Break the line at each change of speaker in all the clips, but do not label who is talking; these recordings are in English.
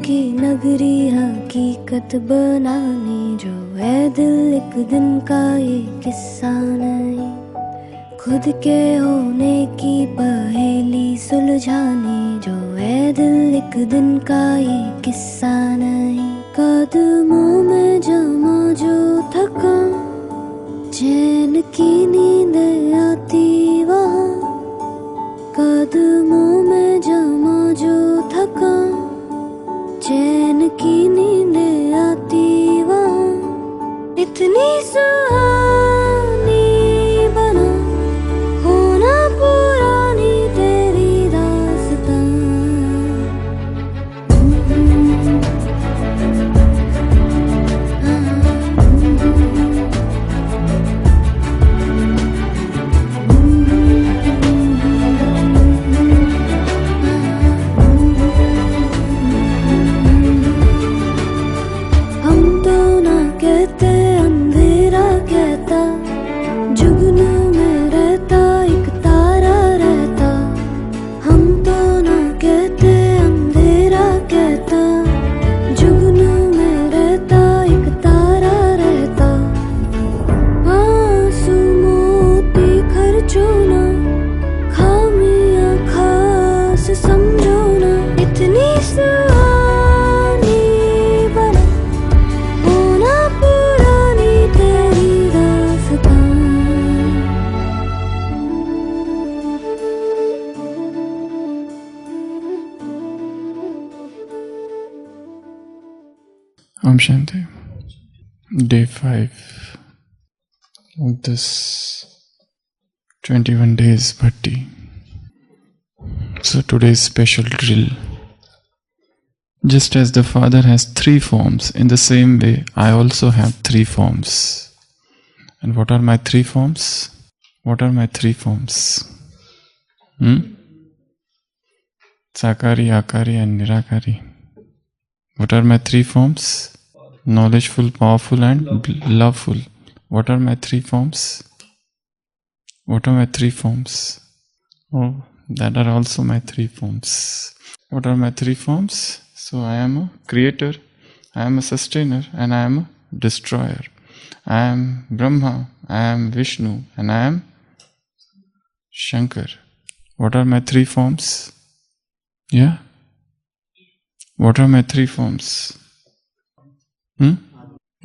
की नगरी हकीकत बनाने जो है दिल एक दिन का ये किस्सा नहीं, खुद के होने की पहेली सुलझाने जो है दिल एक दिन का ये किस्सा नहीं। कदमों में जमा जो थकान, चैन की नींद आती वहाँ, कदमों में जमा जो थकान, चैन की नींद आती वहाँ, इतनी सुहानी बना होना पुरानी तेरी दास्तां।
Om Shanti. Day 5 of this 21 days Bhatti. So today's special drill. Just as the Father has 3 forms, in the same way I also have 3 forms. And what are my 3 forms? What are my 3 forms? Sakari, Akari and Nirakari. What are my 3 forms? Knowledgeful, powerful and loveful. What are my 3 forms? What are my 3 forms? Oh, that are also my 3 forms. What are my 3 forms? So I am a creator, I am a sustainer and I am a destroyer. I am Brahma, I am Vishnu and I am Shankar. What are my 3 forms? Yeah? What are my 3 forms?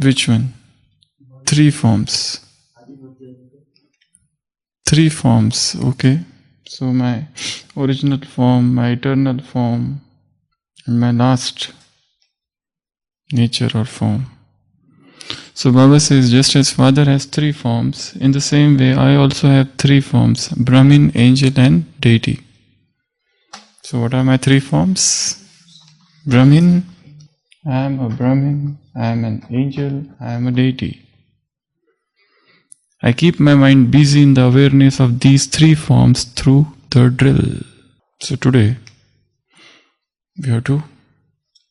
Which one? 3 forms. 3 forms, okay. So my original form, my eternal form, and my last nature or form. So Baba says, just as Father has 3 forms, in the same way I also have 3 forms, Brahmin, angel and deity. So what are my 3 forms? Brahmin, I am a Brahmin, I am an angel, I am a deity. I keep my mind busy in the awareness of these 3 forms through the drill. So today, we have to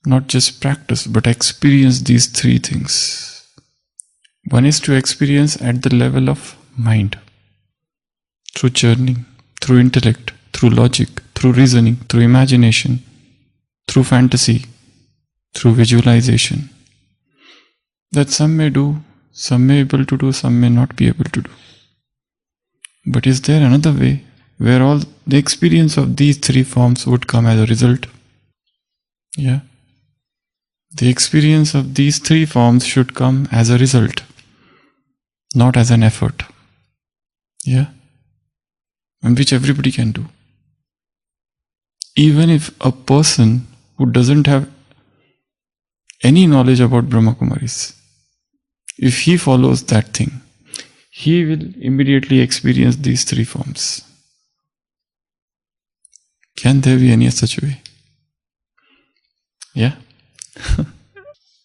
not just practice but experience these 3 things. One is to experience at the level of mind, through churning, through intellect, through logic, through reasoning, through imagination, through fantasy, through visualization. That some may do, some may be able to do, some may not be able to do. But is there another way where all the experience of these 3 forms would come as a result? Yeah. The experience of these 3 forms should come as a result, not as an effort. Yeah. And which everybody can do. Even if a person who doesn't have any knowledge about Brahma Kumaris, if he follows that thing, he will immediately experience these 3 forms. Can there be any such way? Yeah?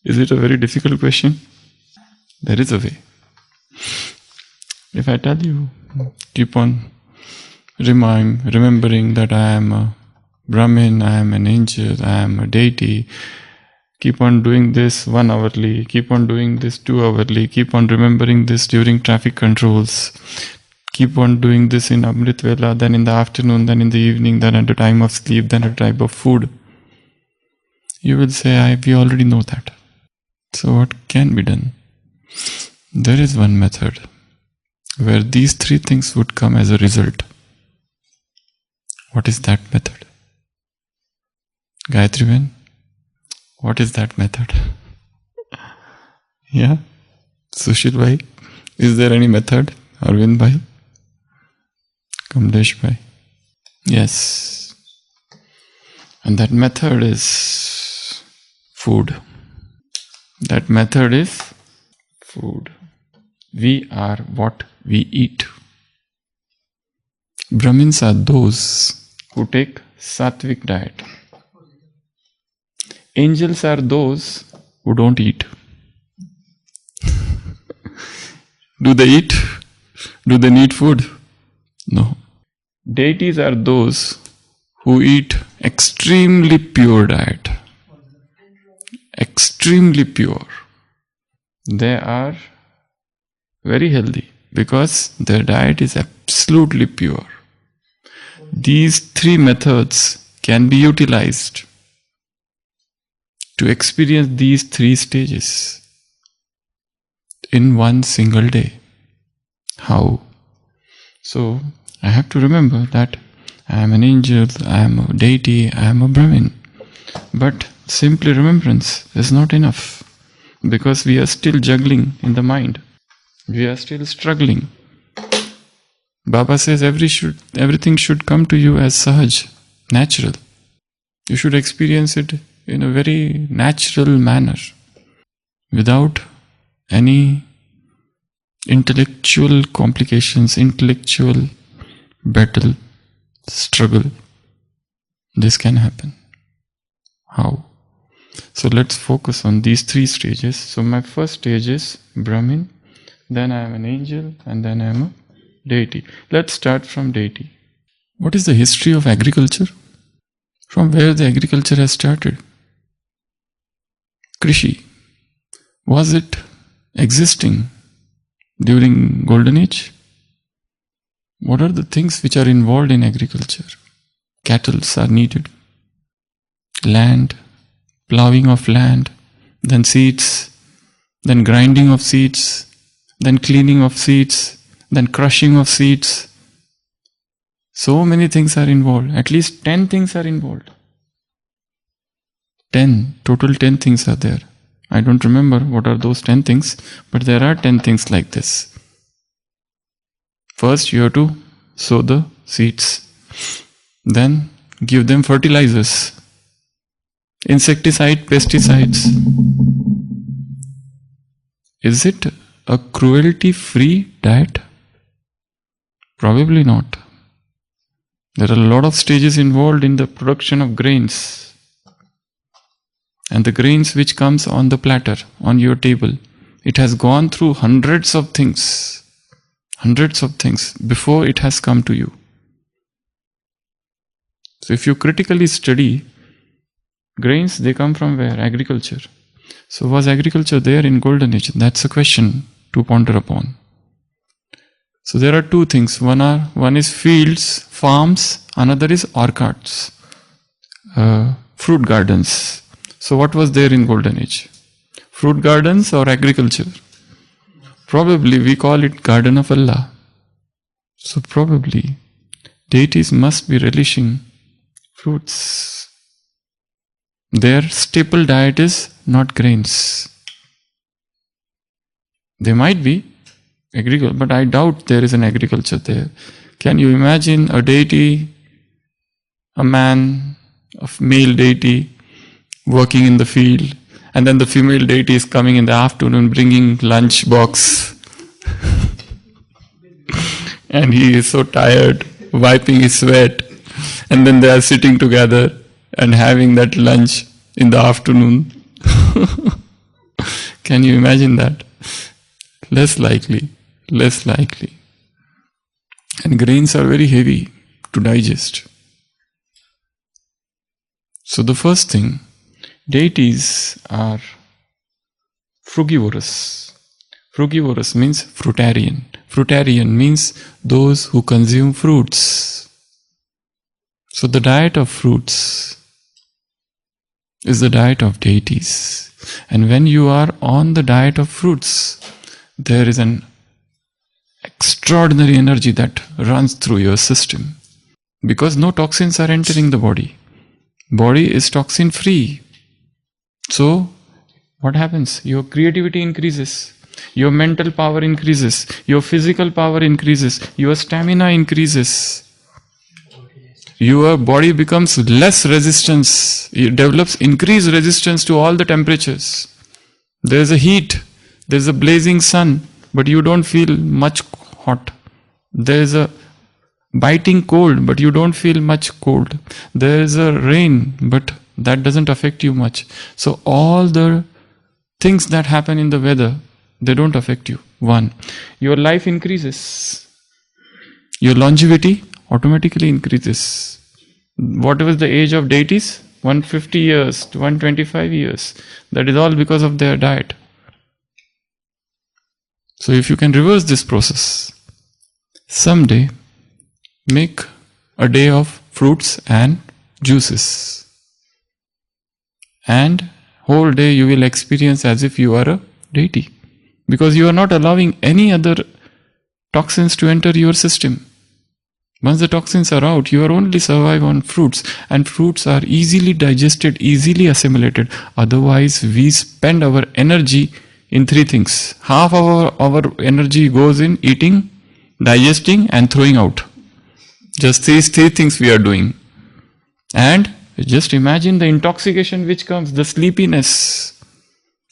Is it a very difficult question? There is a way. If I tell you, keep on remembering that I am a Brahmin, I am an angel, I am a deity, keep on doing this 1 hourly, keep on doing this 2 hourly, keep on remembering this during traffic controls, keep on doing this in Amrit Vela, then in the afternoon, then in the evening, then at the time of sleep, then at the time of food. You will say, we already know that. So what can be done? There is one method where these three things would come as a result. What is that method? Gayatri Ben, what is that method? Yeah? Sushil Bhai, is there any method? Arvind Bhai? Kamlesh Bhai? Yes. And that method is food. That method is food. We are what we eat. Brahmins are those who take sattvic diet. Angels are those who don't eat. Do they eat? Do they need food? No. Deities are those who eat extremely pure diet. Extremely pure. They are very healthy because their diet is absolutely pure. These three methods can be utilized to experience these three stages in one single day. How? So, I have to remember that I am an angel, I am a deity, I am a Brahmin. But simply remembrance is not enough because we are still juggling in the mind. We are still struggling. Baba says everything should come to you as sahaj, natural. You should experience it in a very natural manner, without any intellectual complications, intellectual battle, struggle. This can happen. How? So let's focus on these three stages. So my first stage is Brahmin, then I am an angel, and then I am a deity. Let's start from deity. What is the history of agriculture? From where the agriculture has started? Krishi. Was it existing during Golden Age? What are the things which are involved in agriculture? Cattle are needed. Land, ploughing of land, then seeds, then grinding of seeds, then cleaning of seeds, then crushing of seeds. So many things are involved. At least 10 things are involved. 10. Total 10 things are there. I don't remember what are those 10 things, but there are 10 things like this. First, you have to sow the seeds. Then, give them fertilizers. Insecticide, pesticides. Is it a cruelty-free diet? Probably not. There are a lot of stages involved in the production of grains. And the grains which comes on the platter, on your table, it has gone through hundreds of things before it has come to you. So if you critically study, grains, they come from where? Agriculture. So was agriculture there in Golden Age? That's a question to ponder upon. So there are two things. One is fields, farms, another is orchards, fruit gardens. So what was there in Golden Age? Fruit gardens or agriculture? Probably we call it Garden of Allah. So probably deities must be relishing fruits. Their staple diet is not grains. They might be agriculture, but I doubt there is an agriculture there. Can you imagine a deity, a man, a male deity working in the field, and then the female deity is coming in the afternoon bringing lunch box and he is so tired, wiping his sweat, and then they are sitting together and having that lunch in the afternoon. Can you imagine that? Less likely. And grains are very heavy to digest. So the first thing, deities are frugivorous. Frugivorous means fruitarian. Fruitarian means those who consume fruits. So the diet of fruits is the diet of deities. And when you are on the diet of fruits, there is an extraordinary energy that runs through your system. Because no toxins are entering the body. Body is toxin free. So, what happens? Your creativity increases. Your mental power increases. Your physical power increases. Your stamina increases. Your body becomes less resistance. It develops increased resistance to all the temperatures. There is a heat. There is a blazing sun. But you don't feel much hot. There is a biting cold, but you don't feel much cold. There is a rain, but that doesn't affect you much. So all the things that happen in the weather, they don't affect you. One, your life increases. Your longevity automatically increases. Whatever is the age of deities, 150 years to 125 years. That is all because of their diet. So if you can reverse this process, someday make a day of fruits and juices. And whole day you will experience as if you are a deity. Because you are not allowing any other toxins to enter your system. Once the toxins are out, you are only survive on fruits. And fruits are easily digested, easily assimilated. Otherwise, we spend our energy in three things. Half of our energy goes in eating, digesting and throwing out. Just these three things we are doing. And just imagine the intoxication which comes, the sleepiness.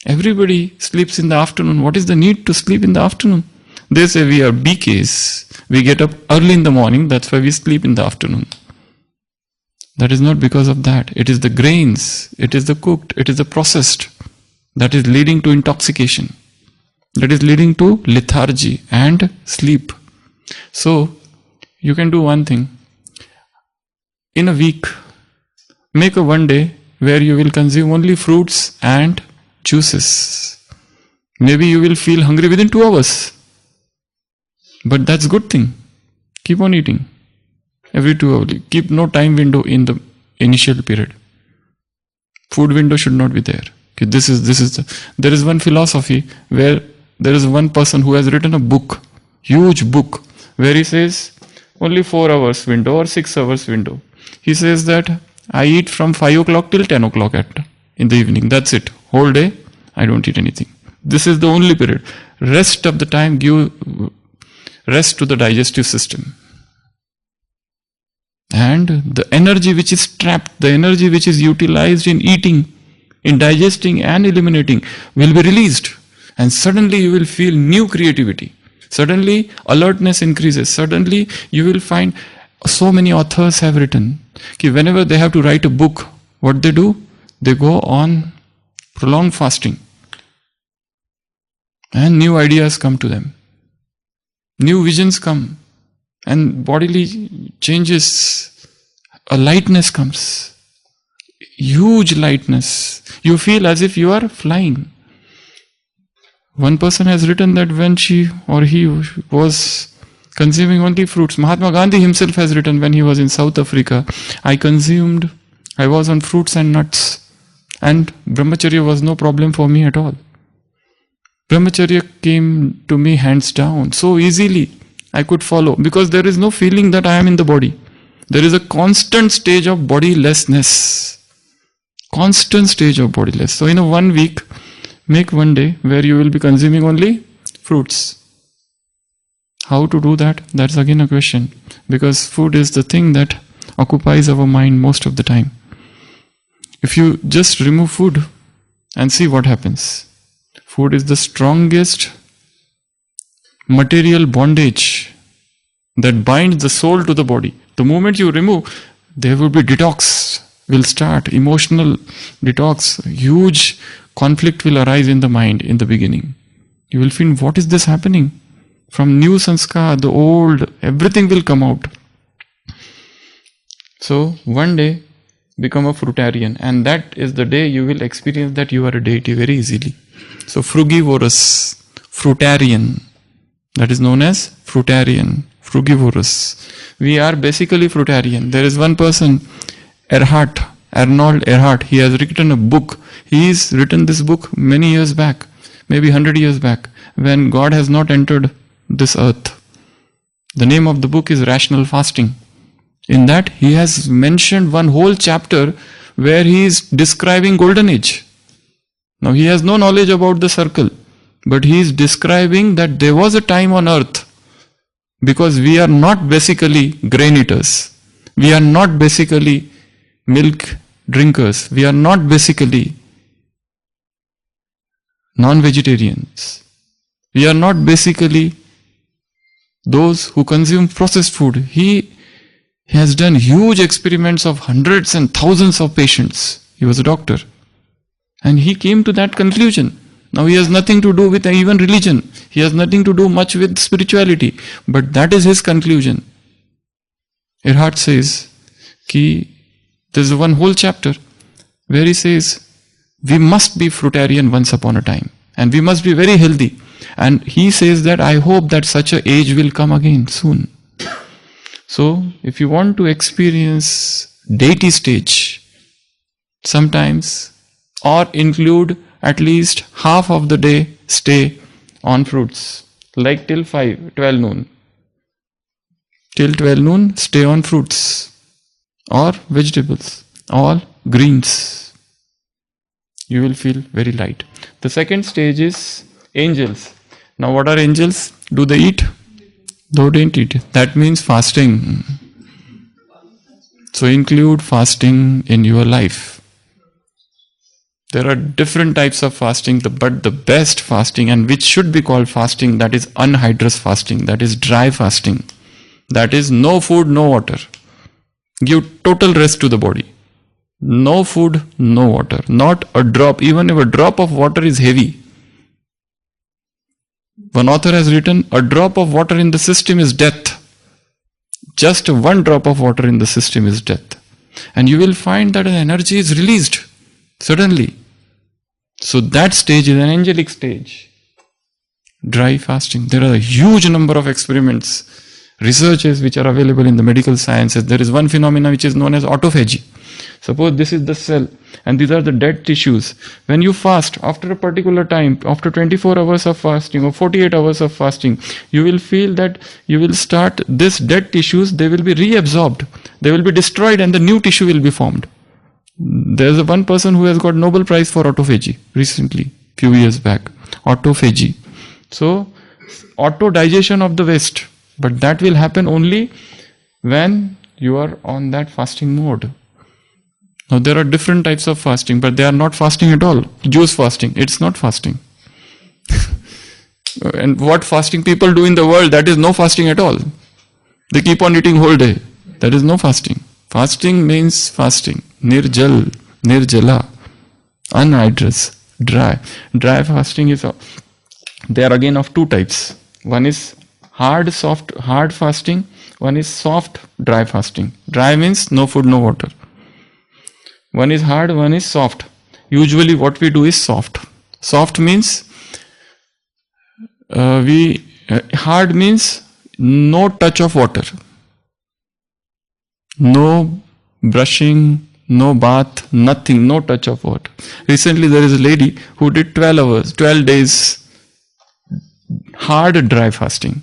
Everybody sleeps in the afternoon. What is the need to sleep in the afternoon? They say we are BKs. We get up early in the morning. That's why we sleep in the afternoon. That is not because of that. It is the grains. It is the cooked. It is the processed. That is leading to intoxication. That is leading to lethargy and sleep. So, you can do one thing. In a week, make a one day where you will consume only fruits and juices. Maybe you will feel hungry within 2 hours. But that's a good thing. Keep on eating. Every 2 hours. Keep no time window in the initial period. Food window should not be there. Okay, there is one philosophy where there is one person who has written a book, huge book, where he says only 4 hours window or 6 hours window. He says that I eat from 5 o'clock till 10 o'clock in the evening. That's it. Whole day, I don't eat anything. This is the only period. Rest of the time, give rest to the digestive system. And the energy which is trapped, the energy which is utilized in eating, in digesting and eliminating will be released. And suddenly you will feel new creativity. Suddenly alertness increases. Suddenly you will find so many authors have written. Whenever they have to write a book, what they do? They go on prolonged fasting. And new ideas come to them. New visions come. And bodily changes. A lightness comes. Huge lightness. You feel as if you are flying. One person has written that when she or he was consuming only fruits. Mahatma Gandhi himself has written when he was in South Africa, I was on fruits and nuts. And brahmacharya was no problem for me at all. Brahmacharya came to me hands down. So easily I could follow. Because there is no feeling that I am in the body. There is a constant stage of bodilessness. Constant stage of bodiless. So in a 1 week, make one day where you will be consuming only fruits. How to do that? That's again a question. Because food is the thing that occupies our mind most of the time. If you just remove food and see what happens. Food is the strongest material bondage that binds the soul to the body. The moment you remove, there will be detox. Will start, emotional detox, huge conflict will arise in the mind in the beginning. You will feel, what is this happening? From new sanskar, the old, everything will come out. So one day, become a fruitarian, and that is the day you will experience that you are a deity very easily. So frugivorous, fruitarian, that is known as fruitarian, frugivorous. We are basically fruitarian. There is one person, Erhard Arnold Earhart, he has written a book. He's written this book many years back, maybe 100 years back, when God has not entered this earth. The name of the book is Rational Fasting. In that, he has mentioned one whole chapter where he is describing Golden Age. Now, he has no knowledge about the circle, but he is describing that there was a time on earth, because we are not basically grain eaters. We are not basically milk drinkers. We are not basically non-vegetarians. We are not basically those who consume processed food. He has done huge experiments of hundreds and thousands of patients. He was a doctor. And he came to that conclusion. Now he has nothing to do with even religion. He has nothing to do much with spirituality. But that is his conclusion. Earhart says, there's one whole chapter where he says, we must be fruitarian once upon a time. And we must be very healthy. And he says that I hope that such an age will come again soon. So, if you want to experience deity stage, sometimes, or include at least half of the day stay on fruits, like till 12 noon. Till 12 noon, stay on fruits or vegetables, all greens. You will feel very light. The second stage is angels. Now, what are angels? Do they eat? They don't eat. That means fasting. So, include fasting in your life. There are different types of fasting, but the best fasting, and which should be called fasting, that is anhydrous fasting, that is dry fasting. That is no food, no water. Give total rest to the body. No food, no water. Not a drop. Even if a drop of water is heavy. One author has written, a drop of water in the system is death. Just one drop of water in the system is death. And you will find that an energy is released suddenly. So that stage is an angelic stage. Dry fasting. There are a huge number of experiments, researches which are available in the medical sciences. There is one phenomenon which is known as autophagy. Suppose this is the cell and these are the dead tissues. When you fast, after a particular time, after 24 hours of fasting or 48 hours of fasting, you will feel that you will start this dead tissues, they will be reabsorbed. They will be destroyed and the new tissue will be formed. There's one person who has got Nobel Prize for autophagy recently, few years back. Autophagy. So, auto-digestion of the waste. But that will happen only when you are on that fasting mode. Now, there are different types of fasting, but they are not fasting at all. Juice fasting, it's not fasting. And what fasting people do in the world, that is no fasting at all. They keep on eating whole day. That is no fasting. Fasting means fasting. Nirjal, nirjala, anhydrous, dry. Dry fasting is, they are again of two types. One is hard fasting. One is soft, dry fasting. Dry means no food, no water. One is hard, one is soft. Usually what we do is soft. Soft means, hard means no touch of water. No brushing, no bath, nothing, no touch of water. Recently there is a lady who did 12 days hard dry fasting.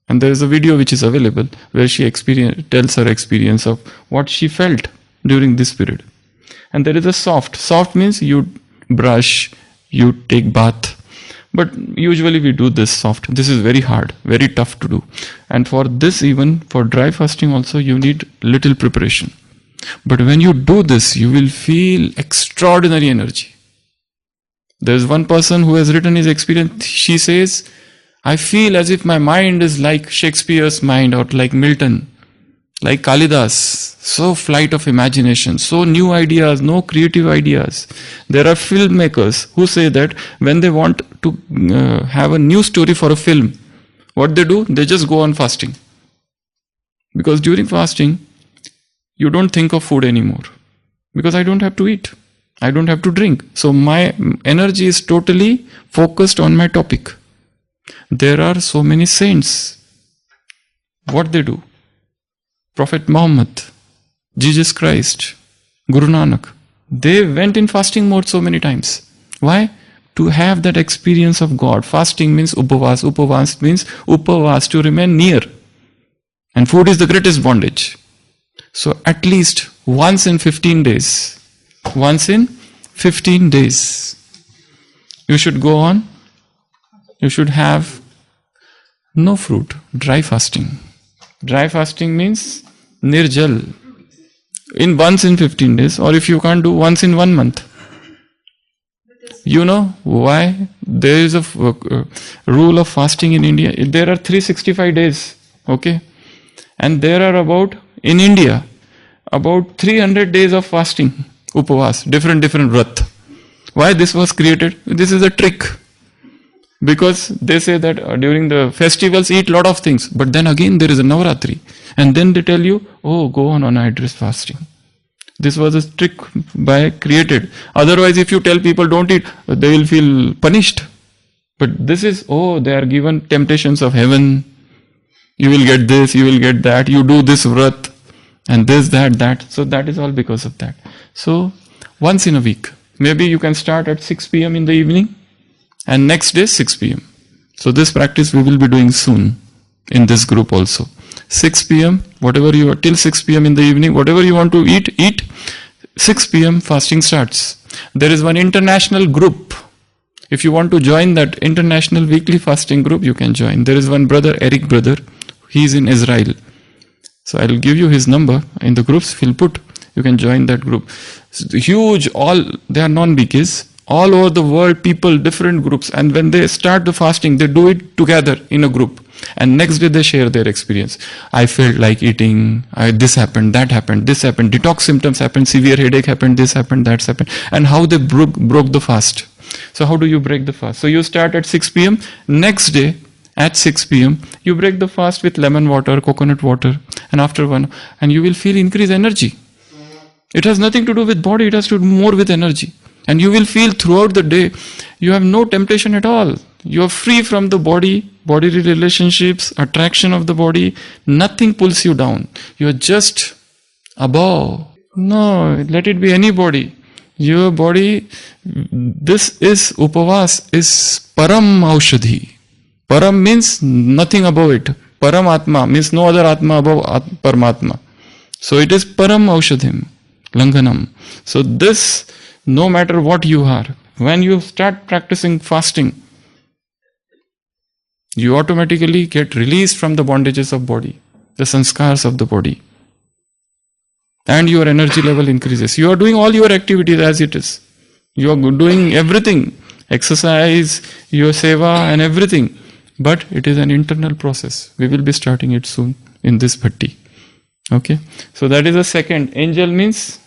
And there is a video which is available where she tells her experience of what she felt during this period. And there is a soft. Soft means you brush, you take bath. But usually we do this soft. This is very hard, very tough to do. And for this, even for dry fasting also, you need little preparation. But when you do this, you will feel extraordinary energy. There's one person who has written his experience. She says, I feel as if my mind is like Shakespeare's mind or like Milton, like Kalidas. So flight of imagination, so new ideas, no creative ideas. There are filmmakers who say that when they want to have a new story for a film, what they do? They just go on fasting. Because during fasting, you don't think of food anymore. Because I don't have to eat. I don't have to drink. So my energy is totally focused on my topic. There are so many saints. What they do? Prophet Muhammad, Jesus Christ, Guru Nanak, They went in fasting mode so many times. Why? To have that experience of God. Fasting means upavas. Upavas means upavas, to remain near. And food is the greatest bondage. So at least once in 15 days. Once in 15 days. You should go on. You should have no fruit. Dry fasting. Dry fasting means nirjal. Once in 15 days. Or if you can't do, once in 1 month. You know why? There is a rule of fasting in India. There are 365 days. Okay. And there are in India, about 300 days of fasting. Upavas. Different vrat. Why this was created? This is a trick. Because they say that during the festivals eat lot of things. But then again there is a Navaratri. And then they tell you, oh, go on night fasting. This was a trick created. Otherwise, if you tell people don't eat, they will feel punished. But this is, they are given temptations of heaven. You will get this, you will get that. You do this vrat and this, that. So that is all because of that. So once in a week. Maybe you can start at 6 p.m. in the evening and next day 6 p.m. So this practice we will be doing soon in this group also. 6 p.m. whatever you are, till 6 p.m. in the evening, whatever you want to eat. 6 p.m. fasting starts. There is one international group. If you want to join that international weekly fasting group, you can join. There is one brother, Eric brother. He is in Israel. So I will give you his number in the groups. We'll put. You can join that group. Huge, they are non-BKs. All over the world, people, different groups. And when they start the fasting, they do it together in a group. And next day they share their experience. I felt like eating, this happened, that happened, this happened, detox symptoms happened, severe headache happened, this happened, that's happened. And how they broke the fast. So how do you break the fast? So you start at 6 p.m. Next day at 6 p.m. you break the fast with lemon water, coconut water. And after and you will feel increased energy. It has nothing to do with body, it has to do more with energy. And you will feel throughout the day, you have no temptation at all. You are free from the bodily relationships, attraction of the body. Nothing pulls you down. You are just above. No, let it be anybody. Your body, this is upavas, is param aushadhi. Param means nothing above it. Param atma means no other atma above paramatma. So it is param aushadhim, langhanam. So this, no matter what you are, when you start practicing fasting, you automatically get released from the bondages of body, the sanskars of the body. And your energy level increases. You are doing all your activities as it is. You are doing everything. Exercise, your seva and everything. But it is an internal process. We will be starting it soon in this bhatti. Okay. So that is the second. Angel means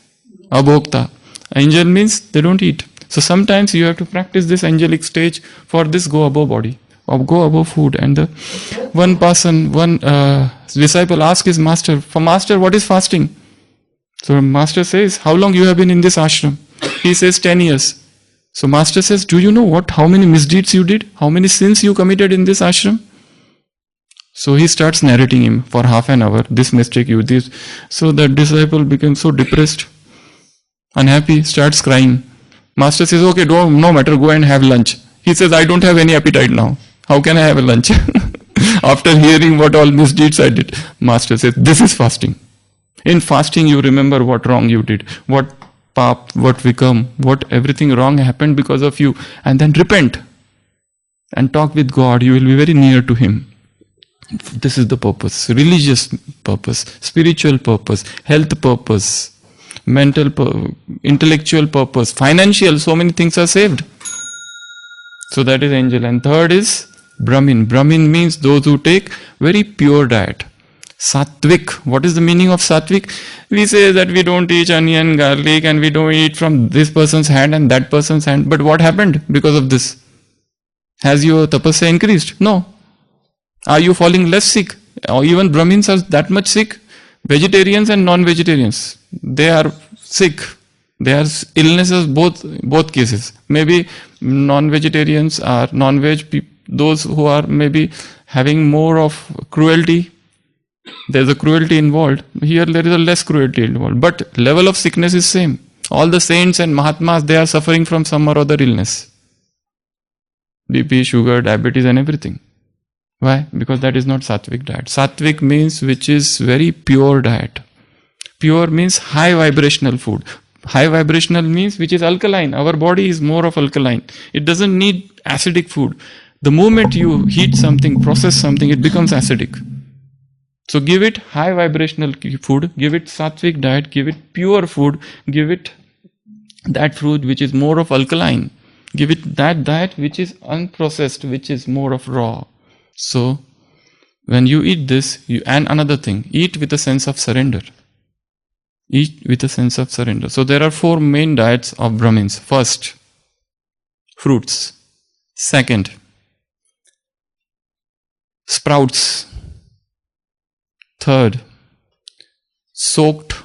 abhokta. Angel means they don't eat. So sometimes you have to practice this angelic stage. For this, go above body. Or go above food. And one disciple asked his master, for master, what is fasting? So master says, how long you have been in this ashram? He says 10 years. So master says, do you know how many misdeeds you did? How many sins you committed in this ashram? So he starts narrating him for half an hour. This mistake you did. So the disciple becomes so depressed, unhappy, starts crying. Master says, okay, no matter, go and have lunch. He says, I don't have any appetite now. How can I have a lunch? After hearing what all misdeeds I did. Master says, this is fasting. In fasting, you remember what wrong you did, what pap, what vikam, what everything wrong happened because of you, and then repent and talk with God. You will be very near to Him. This is the purpose: religious purpose, spiritual purpose, health purpose, intellectual purpose, financial. So many things are saved. So that is angel. And third is Brahmin. Brahmin means those who take very pure diet. Sattvic. What is the meaning of sattvic? We say that we don't eat onion, garlic, and we don't eat from this person's hand and that person's hand. But what happened because of this? Has your tapasya increased? No. Are you falling less sick? Or even Brahmins are that much sick? Vegetarians and non-vegetarians, they are sick. They are illnesses, both cases. Maybe non-vegetarians are non-veg, those who are maybe having more of cruelty. There's a cruelty involved. Here there is a less cruelty involved. But level of sickness is same. All the saints and Mahatmas, they are suffering from some or other illness. BP, sugar, diabetes and everything. Why? Because that is not sattvic diet. Sattvic means which is very pure diet. Pure means high vibrational food. High vibrational means which is alkaline. Our body is more of alkaline. It doesn't need acidic food. The moment you heat something, process something, it becomes acidic. So give it high vibrational food, give it sattvic diet, give it pure food, give it that food which is more of alkaline. Give it that diet which is unprocessed, which is more of raw. So when you eat this, and another thing, eat with a sense of surrender. Eat with a sense of surrender. So there are 4 main diets of Brahmins. First, fruits. Second, sprouts. Third, soaked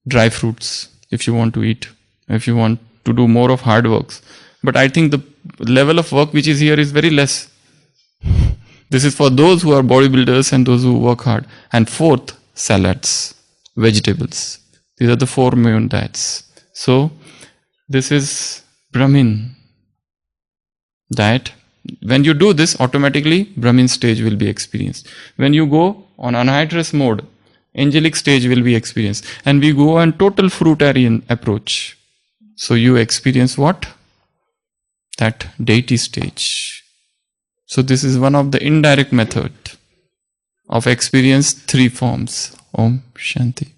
dry fruits, if you want to eat, if you want to do more of hard works. But I think the level of work which is here is very less. This is for those who are bodybuilders and those who work hard. And fourth, salads, vegetables. These are the 4 main diets. So this is Brahmin diet. When you do this, automatically Brahmin stage will be experienced. When you go on anhydrous mode, angelic stage will be experienced. And we go on total Fruitarian approach. So you experience what? That deity stage. So this is one of the indirect method of experience 3 forms. Om Shanti.